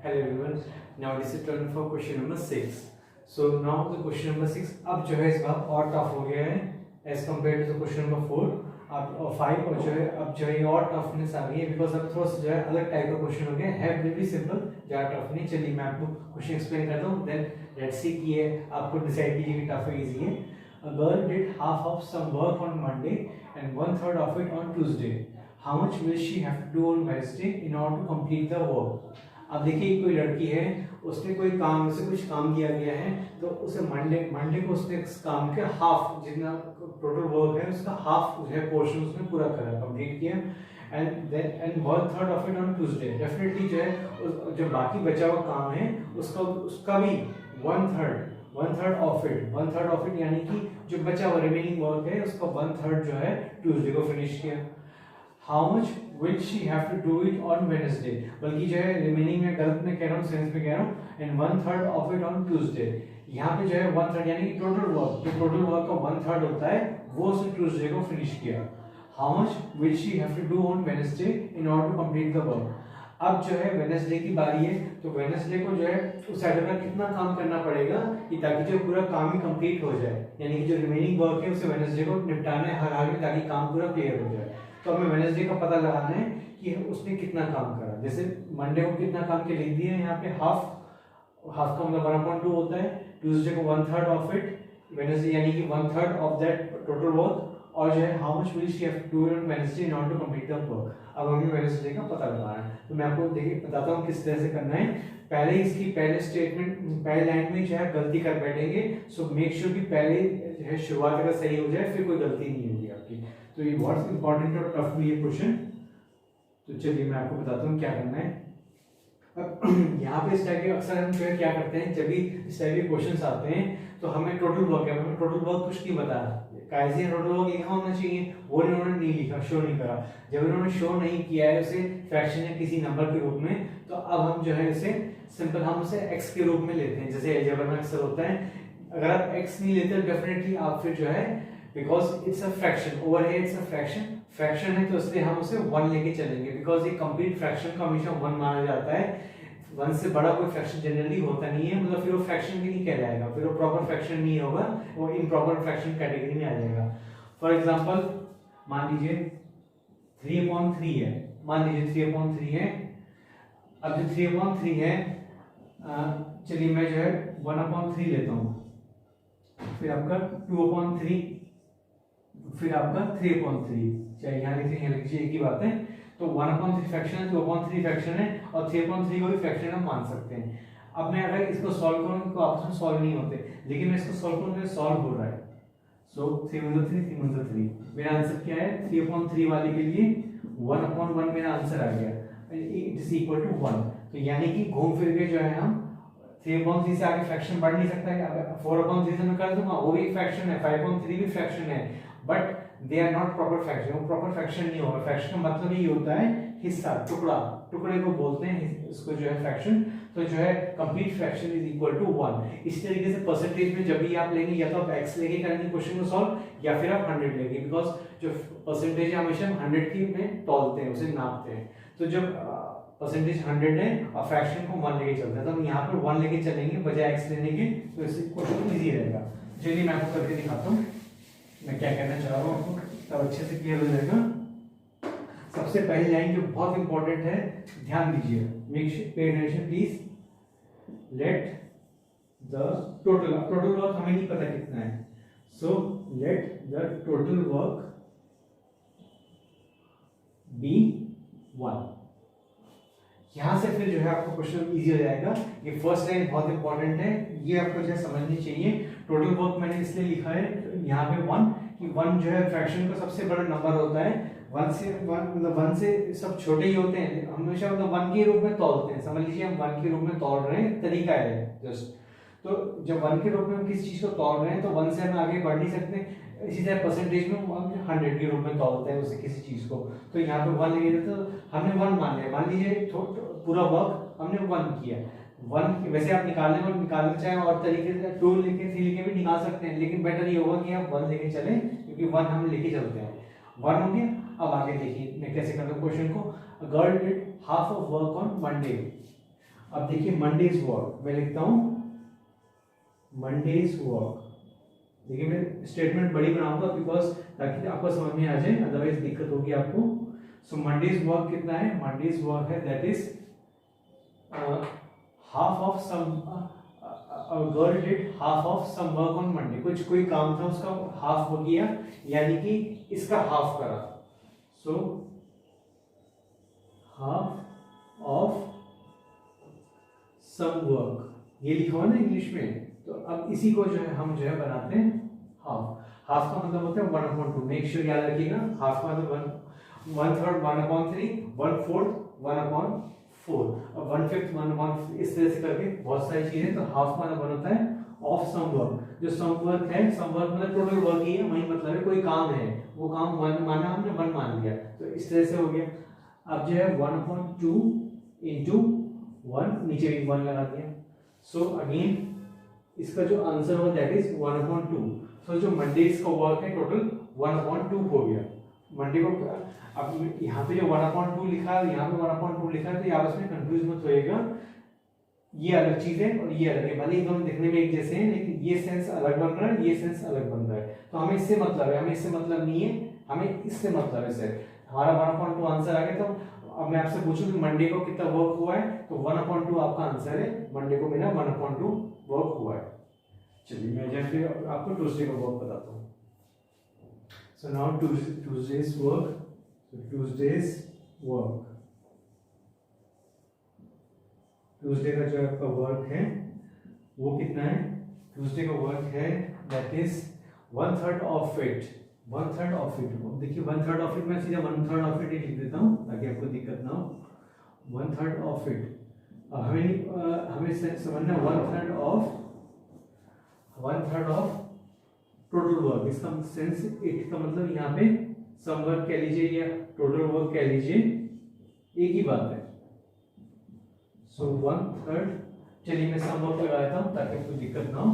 Hello everyone. Now this is turn for question number 6. So now the question number 6 अब जो है इस बार और टफ हो गया है as compared to the question number 4 अब और 5 और जो है अब जो है और टफनेस आ गई है बिकॉज अब थोड़ा सा जो है अलग टाइप का क्वेश्चन हो गया है वेरी सिंपल ज़्यादा टफ नहीं। चलिए मैं आपको क्वेश्चन एक्सप्लेन करता हूँ देन लेट्स सी कि ये आपको डिसाइड कीजिए कि टफ है इजी है। A girl did half of some work on Monday and one third of it on Tuesday. How much will she have to do on Wednesday in order to complete the work? अब देखिए कोई लड़की है उसने कोई काम से कुछ काम दिया गया है तो उसे मंडे को उसने इस काम के हाफ जितना टोटल वर्क है उसका हाफ जो है पोर्शन उसने पूरा करा कंप्लीट किया and one third of it on Tuesday. Definitely जो है जो बाकी बचा हुआ काम है उसका भी वन थर्ड ऑफ इट यानी कि जो बचा हुआ रिमेनिंग वर्क है उसका वन थर्ड जो है ट्यूसडे को फिनिश किया। How much will she have to do it on Wednesday? बल्कि जो है रिमेनिंग में गलत में कह रहा हूँ सेंस में कह रहा हूँ and one third of it on Tuesday. यहाँ पे जो है वन थर्ड यानी कि टोटल वर्क का वन थर्ड होता है वो उसने ट्यूसडे को फिनिश किया। How much will she have to do on Wednesday in order to complete the work? अब जो है वेडनेसडे की बारी है तो वेडनेसडे को जो है उस साइड का कितना काम करना पड़ेगा कि ताकि जो पूरा काम ही कंप्लीट हो जाए यानी कि जो रिमेनिंग वर्क है उसे वेडनेसडे को निपटाना है हर हाल में ताकि काम पूरा क्लियर हो जाए। तो हमें वेडनेसडे का पता लगाना है कि उसने कितना काम करा। जैसे मंडे को कितना काम के लिख दिए हैं यहाँ पे हाफ का मतलब 1/2 होता है, ट्यूसडे को one third of it, Wednesday यानी कि one third of that total work और जो है how much will she have to do on Wednesday in order to complete the work. अब हमें वेडनेसडे का पता लगाना है तो मैं आपको देखिए बताता हूँ किस तरह से करना है। पहले इसकी पहले स्टेटमेंट पहले लाइन में जो है गलती कर बैठेंगे सो मेक श्योर कि पहले जो है शुरुआत अगर सही हो जाए फिर कोई गलती नहीं होगी आपकी। तो ये बहुत इंपॉर्टेंट और टफ भी है क्वेश्चन। तो चलिए मैं आपको बताता हूँ क्या करना है। अब यहाँ पे इस टाइप के अक्सर हम जो है क्या करते हैं जब भी इस टाइप के क्वेश्चंस आते हैं तो हमें टोटल वर्क है हमें टोटल वर्क कुछ नहीं बता कायजे टोटल वर्क लिखा होना चाहिए वो इन्होंने नहीं लिखा शो नहीं करा। जब इन्होंने शो नहीं किया है उसे फ्रैक्शन या किसी नंबर के रूप में तो अब हम जो है इसे सिंपल हम उसे एक्स के रूप में लेते हैं जैसे अलजेब्रा में अक्सर होता है। अगर आप एक्स नहीं लेते तो डेफिनेटली आप फिर जो है because it's a fraction over है इट्स अ फ्रैक्शन है तो इसलिए हम उसे वन लेके चलेंगे बिकॉज ये कंप्लीट फ्रैक्शन को हमेशा वन माना जाता है। वन से बड़ा कोई फ्रैक्शन जनरली होता नहीं है मतलब फिर वो फ्रैक्शन भी नहीं कहलाएगा फिर वो प्रॉपर फ्रैक्शन नहीं होगा वो इम्प्रॉपर फ्रैक्शन कैटेगरी में आ जाएगा। फॉर एग्जांपल मान लीजिए 3/3 है मान लीजिए 3/3 है। अब जो 3/3 है चलिए मैं जो है 1/3 लेता हूँ फिर आपका 2/3 फिर आपका 3/3 चाहे यहाँ लिख लीजिए एक ही बात है। तो 1/3 फ्रैक्शन है 2/3 फ्रैक्शन है और 3/3 को भी फ्रैक्शन हम मान सकते हैं। अब मैं अगर इसको सॉल्व करूँ तो आपस में सॉल्व नहीं होते लेकिन मैं इसको सॉल्व करूँ तो सॉल्व हो रहा है। सो 3/3 मेरा आंसर क्या है 3/3 वाले के लिए 1/1 मेरा आंसर आ गया इट इज इक्वल टू 1। तो यानी कि घूम फिर के जो है हम 3/3 से आगे फ्रैक्शन बढ़ नहीं सकता है। 4/3 से मैं कर दूंगा वो भी फ्रैक्शन है 5/3 भी फ्रैक्शन है but they are not proper fraction वो प्रॉपर फ्रैक्शन नहीं होगा। फ्रैक्शन का मतलब ये होता है हिस्सा टुकड़े को बोलते हैं इसको जो है फ्रैक्शन। तो जो है complete fraction is equal to 1। इस तरीके से परसेंटेज में जब भी आप लेंगे या तो आप x लेके करेंगे क्वेश्चन को सॉल्व या फिर आप 100 लेंगे बिकॉज जो परसेंटेज है हमेशा हम 100 की में तौलते हैं उसे नापते हैं। तो जब परसेंटेज 100 है और फ्रैक्शन को 1 लेके चलते हैं तो हम यहाँ पर 1 लेके चलेंगे बजाय x लेने के तो इससे क्वेश्चन इजी रहेगा। चलिए मैं आपको करके दिखाता हूँ मैं क्या कहना चाह रहा हूँ आपको तब अच्छे से क्लियर हो जाएगा। सबसे पहली लाइन जो बहुत इंपॉर्टेंट है ध्यान दीजिए make pay attention please. Let the total work हमें नहीं पता कितना है so let the total work be 1। यहां से फिर जो है आपको क्वेश्चन इजी हो जाएगा। ये फर्स्ट लाइन बहुत इंपॉर्टेंट है ये आपको जो है समझनी चाहिए। टोटल वर्क मैंने इसलिए लिखा है यहाँ पे 1 कि 1 जो है फ्रैक्शन का सबसे बड़ा नंबर होता है। 1 से सब छोटे ही होते हैं हमेशा मतलब 1 के रूप में तौलते हैं। समझ लीजिए हम 1 के रूप में तौल रहे हैं तरीका है जस्ट। तो जब 1 के रूप में हम किसी चीज को तौल रहे हैं तो 1 से हम आगे बढ़ नहीं सकते। इसी तरह परसेंटेज में हम 100 के रूप में तौलते हैं उसे किसी चीज को। तो यहाँ पे 1 लेंगे तो हमने 1 मान लिया। मान लीजिए पूरा वर्क हमने 1 किया 1 वैसे आप निकालना चाहें और तरीके से 2 लेके 3 लेके भी निकाल सकते हैं लेकिन बेटर ये होगा कि आप 1 लेके चलें क्योंकि 1 हम लेके चलते हैं। 1 हो गया। अब आगे देखिए मैं कैसे करता हूँ क्वेश्चन को। Girl did half of work on Monday. अब देखिए मंडेज वर्क मैं लिखता हूं मंडेज वर्क। देखिए मैं स्टेटमेंट बड़ी बनाऊंगा बिकॉज ताकि आपको समझ में आ जाए, अदरवाइज दिक्कत होगी आपको। सो मंडेज वर्क कितना है, मंडेज वर्क है that is half of some girl did half of some work on Monday. कुछ कोई काम था उसका हाफ हो गया, यानी कि इसका हाफ करा। So half of some work ये लिखा हुआ ना इंग्लिश में, तो अब इसी को जो है हम जो है बनाते हैं हाफ। हाफ का मतलब होता है 1/2। मेक श्योर याद रखिएगा, हाफ का मतलब 1/3 1/3, 1/4 1/4 और 1/5 1/5, इस तरह से करके बहुत सारी चीजें। तो हाफ का मतलब होता है ऑफ सम वर्क। जो सम वर्क है, सम वर्क मतलब टोटल वर्क ही है, वही मतलब है कोई काम है, वो काम 1 माना हमने 1 मान लिया, तो इस तरह से हो गया। अब जो है 1/2 इंटू 1, नीचे भी 1 लगा दिया। सो अगेन इसका जो आंसर होगा दैट इज 1/2। सो जो मंडेज का वर्क है टोटल 1/2 हो गया। मंडे को अब यहाँ पे जो 1/2 लिखा है, यहाँ पे 1/2 लिखा है, तो ये आपस में कंफ्यूज मत होएगा। ये अलग चीज है और ये अलग है, भले ही दोनों दिखने में एक जैसे हैं, लेकिन ये सेंस अलग बन रहा है, ये सेंस अलग बन रहा है। तो हमें इससे मतलब है, हमें इससे मतलब नहीं है, हमें इससे मतलब है सर। हमारा 1/2 आंसर आ गया। तो अब मैं आपसे पूछूं कि मंडे को कितना वर्क हुआ है, तो 1/2 आपका आंसर है। मंडे को मेरा 1/2 वर्क हुआ है। चलिए मैं जब फिर आपको ट्यूसडे का वर्क बताता हूँ। So now Tuesdays work. Tuesdays work, Tuesday का जो आपका वर्क है वो कितना है, ट्यूसडे का वर्क है that is 1/3 of it. 1/3 of it, देखिए 1/3 ऑफ इट मैं सीधा 1/3 ऑफ इट ही लिख देता हूँ ताकि आपको दिक्कत ना हो। 1/3 ऑफ इट, हमें समझना 1/3 ऑफ टोटल वर्क। इसका सेंस इट का मतलब यहाँ पे सम वर्क कह लीजिए या टोटल वर्क कह लीजिए, एक ही बात है। सो 1/3, चलिए मैं सम वर्क लगा देता हूँ ताकि आपको दिक्कत ना हो।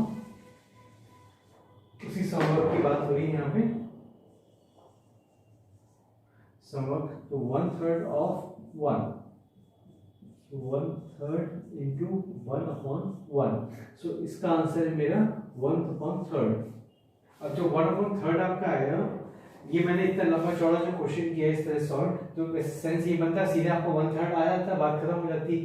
उसी सम वर्क की बात हो रही है यहाँ पे, सम वर्क। तो 1/3 ऑफ 1, 1/3 इंटू 1/1। सो इसका आंसर है मेरा 1/3। अब जो 1/3 आपका आया, ये मैंने इतना लंबा चौड़ा जो क्वेश्चन किया इस तरह सॉल्व, तो सेंस ये बनता सीधे आपको 1/3 आ जाता, बात खत्म हो जाती।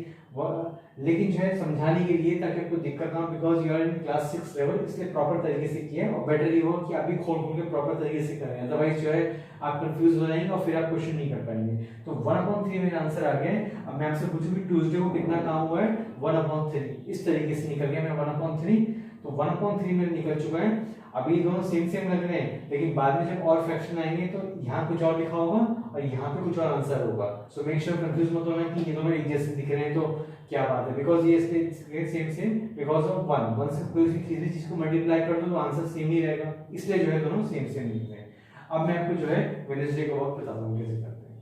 लेकिन जो है समझाने के लिए ताकि आपको दिक्कत ना हो, because you are in class 6 level, इसलिए प्रॉपर तरीके से किया और बेटर ये हो कि आप भी खोल खोल के प्रॉपर तरीके से करें, अदरवाइज जो है आप कंफ्यूज हो जाएंगे और फिर आप क्वेश्चन नहीं कर पाएंगे। तो 1/3 मेरा आंसर आ गया है। अब मैं आपसे पूछूं कि ट्यूसडे को कितना काम हुआ है, 1/3 इस तरीके से निकल गया मेरा 1/3। तो 1/3 मेरा निकल चुका है। अभी दोनों सेम सेम लग रहे हैं, लेकिन बाद में जब और फ्रैक्शन आएंगे तो यहाँ कुछ और लिखा होगा और यहाँ पे कुछ और आंसर होगा। सो मेक श्योर कंफ्यूज मत होना कि ये दोनों एक जैसे दिख रहे हैं तो क्या बात है, बिकॉज ये सेम सेम बिकॉज ऑफ 1 से कोई किसी चीज को मल्टीप्लाई कर दो तो आंसर सेम ही रहेगा, इसलिए जो है दोनों सेम सेम लिख रहे हैं। अब मैं आपको जो है वेडनेसडे का वर्क बताता हूँ कैसे करते हैं।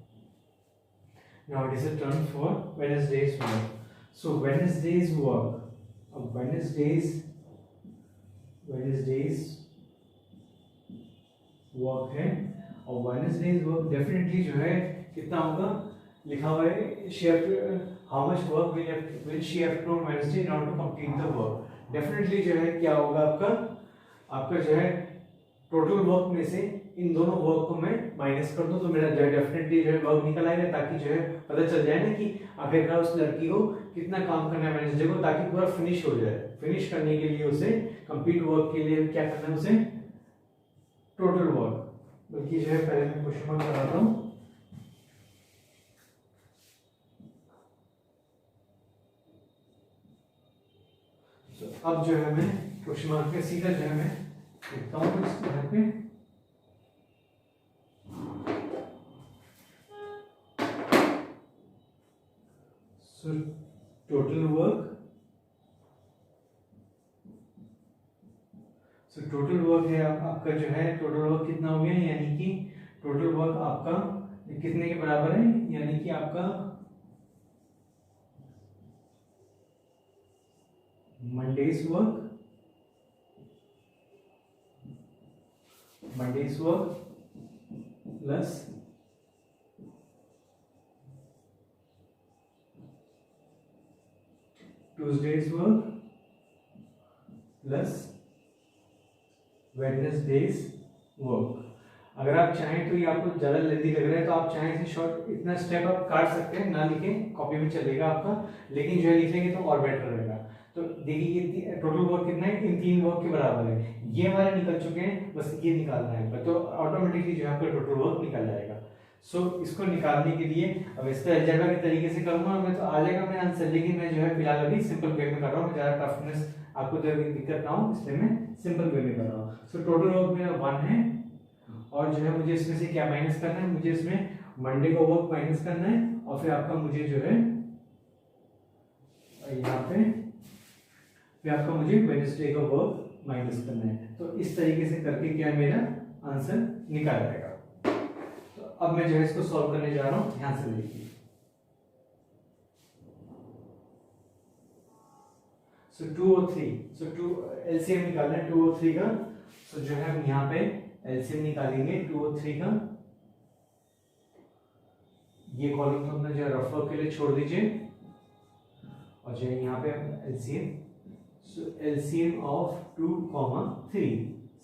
Now it is a turn for Wednesday's work. So Wednesday's work, अब वेडनेसडेज वर्क है, और वेडनेसडेज वर्क डेफिनेटली जो है कितना होगा, लिखा हुआ है how much work will she have to do Wednesday in order to complete the work. Definitely जो है क्या होगा, आपका जो है टोटल वर्क में से इन दोनों वर्क को मैं माइनस कर दूं तो मेरा जो है डेफिनेटली जो है वर्क निकल आएगा, ताकि जो है पता चल जाए ना कि आखिरकार उस लड़की को कितना काम करना है वेडनेसडे को, ताकि पूरा फिनिश हो जाए। फिनिश करने के लिए उसे कंप्लीट वर्क के लिए क्या करना है, उसे टोटल वर्क, बल्कि जो है पहले मैं क्वेश्चन मार्क लगाता हूं। अब जो है मैं क्वेश्चन मार्क पे सीधा जो है मैं लिखता हूं इस तरह पे, so total work, so total work है आपका जो है टोटल वर्क कितना हो गया, यानी कि टोटल वर्क आपका कितने के बराबर है, यानी कि आपका Mondays work plus Tuesdays work plus Wednesday's work. अगर आप चाहें तो ये आपको ज़्यादा लेंथी लग रहा है तो आप चाहें इसे शॉर्ट इतना स्टेप आप काट सकते हैं, ना लिखें, कॉपी में चलेगा आपका, लेकिन जो है लिखेंगे तो और बेटर रहेगा। तो देखिए ये टोटल वर्क कितना है, इन 3 वर्क के बराबर है। ये हमारे निकल चुके हैं, बस ये निकालना है, तो ऑटोमेटिकली जो है आपका टोटल वर्क निकल जाएगा। सो इसको निकालने के लिए अब इसको अलजेब्रा के तरीके से करूँगा मैं तो आ जाएगा मेरा आंसर, लेकिन मैं जो है फिलहाल अभी सिंपल वे में कर रहा हूँ, ज़्यादा टफनेस आपको जो दिक्कत ना हो इसलिए मैं सिंपल वे में कर रहा हूँ। सो टोटल वर्क मेरा 1 है, और जो है मुझे इसमें से क्या माइनस करना है, मुझे इसमें मंडे का वर्क माइनस करना है, और फिर आपका मुझे जो है यहाँ पे फिर आपका मुझे वेडनेसडे का वर्क माइनस करना है। तो इस तरीके से करके क्या मेरा आंसर निकाल जाएगा। तो अब मैं जो है इसको सॉल्व करने जा रहा हूँ, ध्यान से देखिए। सो 2 और 3, सो 2 एलसीएम निकालना है 2 और 3 का। सो जो है हम यहाँ पे एलसीएम निकालेंगे 2 और 3 का। ये कॉलम तो अपना जो रफ वर्क के लिए छोड़ दीजिए, और जो है यहाँ पे एलसीएम, सो एलसीएम ऑफ 2, 3,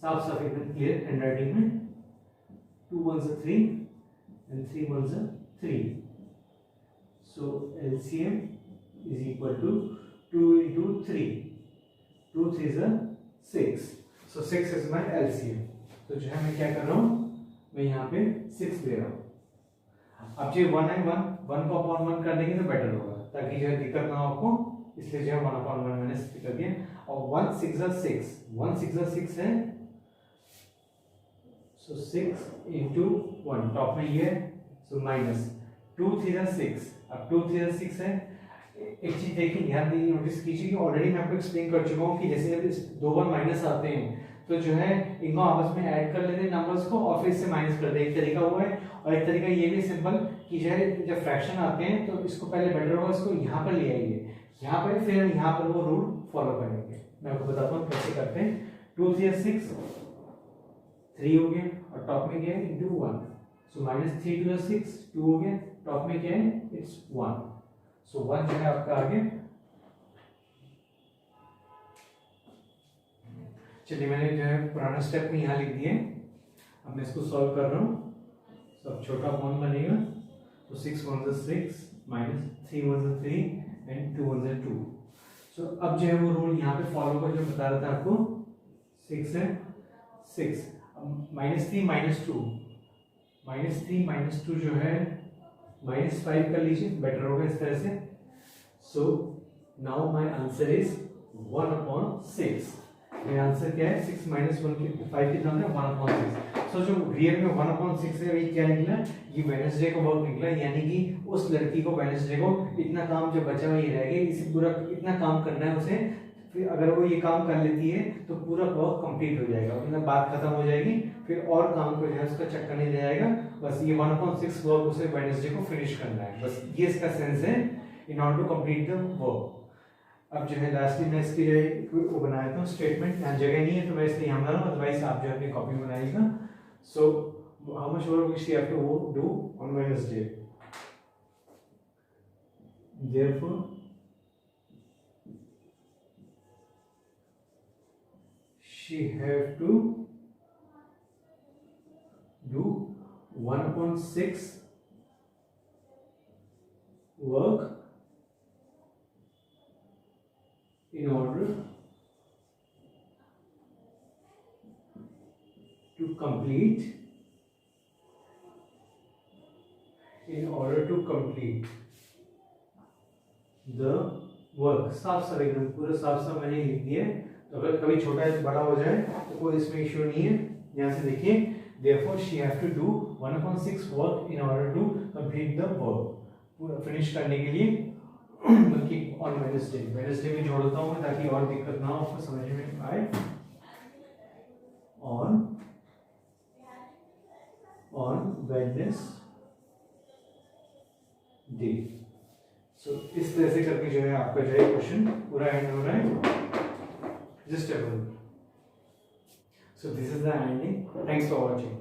साफ साफ एकदम क्लियर हैंडराइटिंग में, 2 1 3 and 3 1 3, so LCM is equal to 2 into 3, 2 3 6, so 6 is my LCM। तो जो है मैं क्या कर रहा हूँ, मैं यहाँ पे 6 ले रहा हूँ। अब जो 1 है 1 को अपॉन 1 कर देंगे तो बेटर होगा, ताकि जो है दिक्कत ना हो आपको, इसलिए जो है 1 अपॉन 1 मैंने कर दिया। और 1 6 6, 1 6 6 है, सो 6 इंटू 1 टॉप में ये, सो माइनस 2 3 6, अब 2 3 6 है। एक चीज देखिए, ध्यान दीजिए, नोटिस कीजिए कि ऑलरेडी मैं आपको एक्सप्लेन कर चुका हूँ कि जैसे जब 2 1 माइनस आते हैं तो जो है इनको आपस में ऐड कर लेते हैं नंबर्स को, और फिर से माइनस कर दे, एक तरीका हुआ है। और एक तरीका ये भी सिंपल कि जो है जब फ्रैक्शन आते हैं तो इसको पहले बेटर होगा इसको यहाँ पर ले आइए, यहाँ पर, फिर यहाँ पर वो रूल फॉलो करेंगे। मैं आपको बताता हूँ कैसे करते हैं। 2 3 6, 3 हो गया, और टॉप में क्या है इंटू 1, सो माइनस 3 2 6, 2 हो गया, टॉप में क्या है इट्स 1, सो 1 जो है आपका आगे। चलिए मैंने जो है पुराना स्टेप में यहाँ लिख दिए, अब मैं इसको सॉल्व कर रहा हूँ। सब छोटा फॉर्म बनेगा, तो 6 1 6 माइनस 3 1 3 एंड 2 1 2। सो अब जो है वो रूल यहाँ पे फॉलो कर जो बता रहा था आपको, 6 है 6, -3 -2, -3 -2 जो है -5 कर लीजिए, बेटर होगा इस तरह से। So now my answer is 1/6। मेरा आंसर क्या है, 6 -1 5 कितना होता है 1/6। सो जो रियल में 1/6 है, ये क्या निकला, ये वेडनेसडे का वर्क निकला, यानी कि उस लड़की को वेडनेसडे को इतना काम जो बचा हुआ ये रह गया, इसे पूरा इतना काम करना है उसे, फिर अगर वो ये काम कर लेती है तो पूरा वर्क कंप्लीट हो जाएगा, मतलब बात खत्म हो जाएगी, फिर और काम को जो है उसका चक्कर नहीं ले जाएगा। बस ये 1/6 वर्क उसे वेडनेसडे को फिनिश करना है, बस ये इसका सेंस है, in order to complete the work. अब जो है लास्टली मैं इसकी जो है वो बनाया था स्टेटमेंट, यहाँ जगह नहीं है तो मैं इसलिए यहाँ बना रहा हूँ, अदरवाइज आप जो है अपनी कॉपी बनाइएगा। So how much work we have to do on Wednesday, therefore she have to do 1/6 work in order to complete the work। साफ साफ एकदम पूरा साफ साफ मैंने लिख दिया है, तो अगर कभी छोटा या बड़ा हो जाए तो कोई इसमें इश्यू नहीं है। यहाँ से देखिए, therefore she have to do 1/6 work in order to complete the work, पूरा फिनिश करने के लिए, बल्कि ऑन वेडनेसडे में जोड़ देता हूँ मैं ताकि और दिक्कत ना हो, आपको समझ में आए। ऑन वेडनेसडे, सो इस तरह से करके जो है आपका जो है क्वेश्चन पूरा एंड हो रहा है। Just a moment. So this is the ending. Thanks for watching.